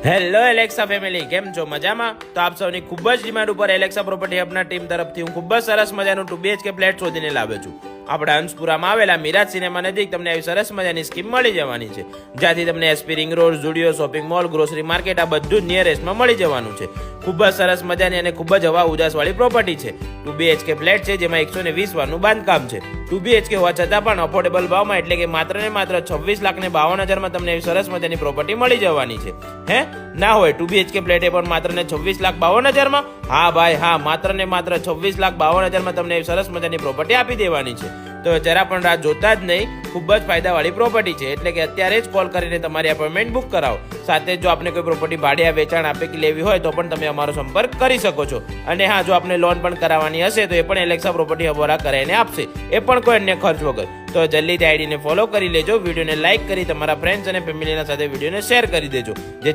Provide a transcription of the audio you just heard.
Hello Alexa family, કેમ છો? મજામાં? તો આપ સૌની ખૂબ જ ડિમાન્ડ ઉપર એલેક્સા પ્રોપર્ટી હબના ટીમ તરફથી હું ખૂબ જ સરસ મજાનું 2 BHK ફ્લેટ શોધીને લાવ્યો છું. આપણા અંશપુરામાં આવેલા મિરાજ સિનેમા નજીક તમને આવી સરસ મજાની સ્કીમ મળી જવાની છે, જ્યાંથી તમને SP ring road, Zudio, shopping mall, grocery market આ બધું જ નિયરેસ્ટમાં મળી જવાનું છે. ખૂબ જ સરસ મજાની અને ખૂબ જ હવા ઉજાસવાળી પ્રોપર્ટી છે. 2 BHK ફ્લેટ છે, જેમાં 120 વારનું બાંધકામ છે. 2 BHK હોવા છતાં પણ અફોર્ડેબલ ભાવમાં, એટલે કે માત્ર ને માત્ર 26,52,000 તમને એવી સરસ મજાની પ્રોપર્ટી મળી જવાની છે. હે ના હોય 2 BHK ફ્લેટ પણ માત્ર ને 26,52,000? હા ભાઈ હા, માત્ર ને માત્ર 26,52,000 તમને એવી સરસ મજાની પ્રોપર્ટી આપી દેવાની છે. તો જરા પણ રાહ જોતા જ નહીં, ખૂબ જ ફાયદાવાળી પ્રોપર્ટી છે, એટલે કે અત્યારે જ કોલ કરીને તમારી અપોઇન્ટમેન્ટ બુક કરાવો. સાથે જ જો આપને કોઈ પ્રોપર્ટી ભાડે વેચાણ આપે કે લેવી હોય તો પણ તમે અમારો સંપર્ક કરી શકો છો. અને હા, જો આપને લોન પણ કરાવવાની હશે તો એ પણ એલેક્સા પ્રોપર્ટી હબવાળા કરાવીને આપશે, એ પણ કોઈ અન્ય ખર્ચ વગર. તો જલ્દીથી આઈડીને ફોલો કરી લેજો, વિડીયોને લાઇક કરી તમારા ફ્રેન્ડ્સ અને ફેમિલીના સાથે વિડીયોને શેર કરી દેજો.